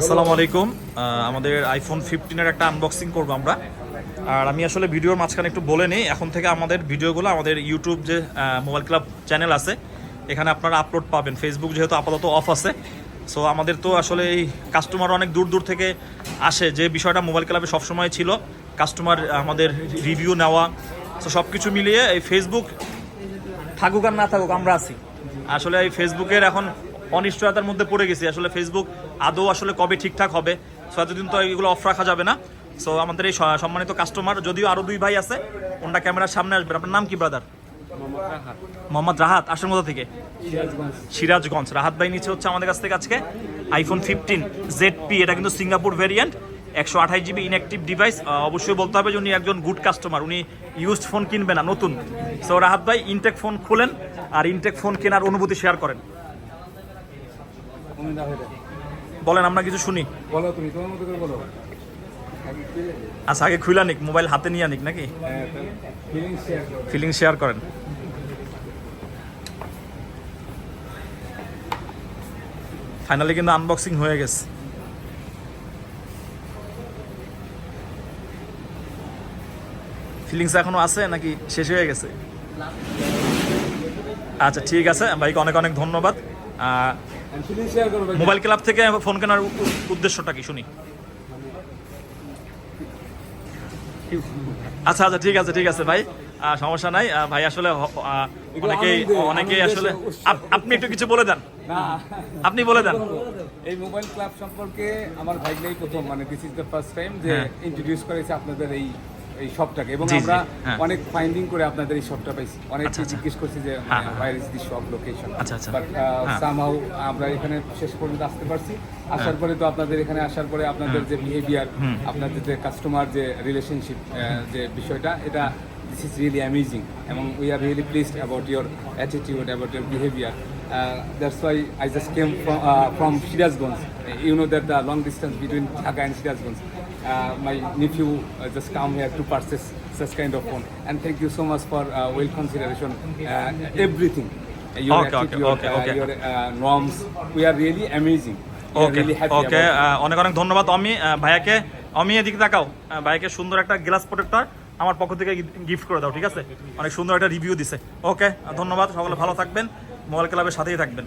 আসসালামু আলাইকুম। আমাদের আইফোন 15-এর একটা আনবক্সিং করবো আমরা। আর আমি আসলে ভিডিওর মাঝখানে একটু বলে নিই, এখন থেকে আমাদের ভিডিওগুলো আমাদের ইউটিউব যে মোবাইল ক্লাব চ্যানেল আছে এখানে আপনারা আপলোড পাবেন। ফেসবুক যেহেতু আপাতত অফ আছে, সো আমাদের তো আসলে এই কাস্টমার অনেক দূর দূর থেকে আসে, যে বিষয়টা মোবাইল ক্লাবে সবসময় ছিল, কাস্টমার আমাদের রিভিউ নেওয়া। সো সব কিছু মিলিয়ে এই ফেসবুক থাকুক আর না থাকুক আমরা আছি। আসলে এই ফেসবুকের এখন অনিশ্চয়তার মধ্যে পড়ে গেছি, আসলে ফেসবুক আদৌ আসলে কবে ঠিকঠাক হবে। সো এতদিন তো এগুলো অফ রাখা যাবে না। সো আমাদের এই সম্মানিত কাস্টমার, যদিও আরও দুই ভাই আছে, ওনারা ক্যামেরার সামনে আসবেন। আপনার নাম কি ব্রাদার? মোহাম্মদ রাহাত। আসেন কোথা থেকে? সিরাজগঞ্জ। রাহাত ভাই নিচে হচ্ছে আমাদের কাছ থেকে আজকে আইফোন 15 ZP। এটা কিন্তু Singapore variant, 128 GB inactive device. অবশ্যই বলতে হবে যে উনি একজন গুড কাস্টমার, উনি ইউজড ফোন কিনবে না, নতুন। সো রাহাত ভাই ইনটেক ফোন খোলেন আর ইনটেক ফোন কেনার অনুভূতি শেয়ার করেন। বলেন, আমরা কিছু শুনি। বলো, তুমি তোমার মতো করে বলো। আচ্ছা, আগে খুইলা নিক, মোবাইল হাতে নিয়ে নিক নাকি? ফিলিং শেয়ার করেন। ফাইনালি কিন্তু আনবক্সিং হয়ে গেছে। ফিলিংস এখনো আছে নাকি শেষ হয়ে গেছে? আচ্ছা ঠিক আছে ভাইকে অনেক অনেক ধন্যবাদ। মোবাইল ক্লাব থেকে ফোন কেনার উদ্দেশ্যটা কি শুনি। আচ্ছা আচ্ছা ঠিক আছে ঠিক আছে ভাই, সমস্যা নাই ভাই। আসলে অনেকেই আসলে আপনি একটু কিছু বলে দেন। আপনি বলে দেন। এই মোবাইল ক্লাব সম্পর্কে আমার ভাইকেই প্রথম, মানে this is the first time যে ইন্ট্রোডিউস করেছে আপনাদের এই শপটাকে, এবং আমরা অনেক ফাইন্ডিং করে আপনাদের এই শপটা পাইছি। অনেক জিজ্ঞেস করছি যে where is the shop location, but somehow আমরা এখানে শেষ পর্যন্ত আসতে পারছি। আসার পরে তো আপনাদের এখানে আসার পরে আপনাদের যে বিহেভিয়ার, আপনাদের যে কাস্টমার যে রিলেশনশিপ যে বিষয়টা, এটা this is really amazing, এবং we are really pleased about your attitude, about your behavior. That's why I just came from Sirazganj. You know that the long distance between Dhaka and Sirazganj. My nephew just come here to purchase such kind of phone, and thank you so much for well consideration, everything. Your attitude, your norms, we are really amazing. ওকে ওকে, অনেক অনেক ধন্যবাদ। আমি এদিকে তাকাও, ভাইকে সুন্দর একটা glass protector আমার পক্ষ থেকে গিফট করে দাও, ঠিক আছে? অনেক সুন্দর একটা রিভিউ দিছে। ওকে, ধন্যবাদ। সকলে ভালো থাকবেন, মোবাইল ক্লাবের সাথেই থাকবেন।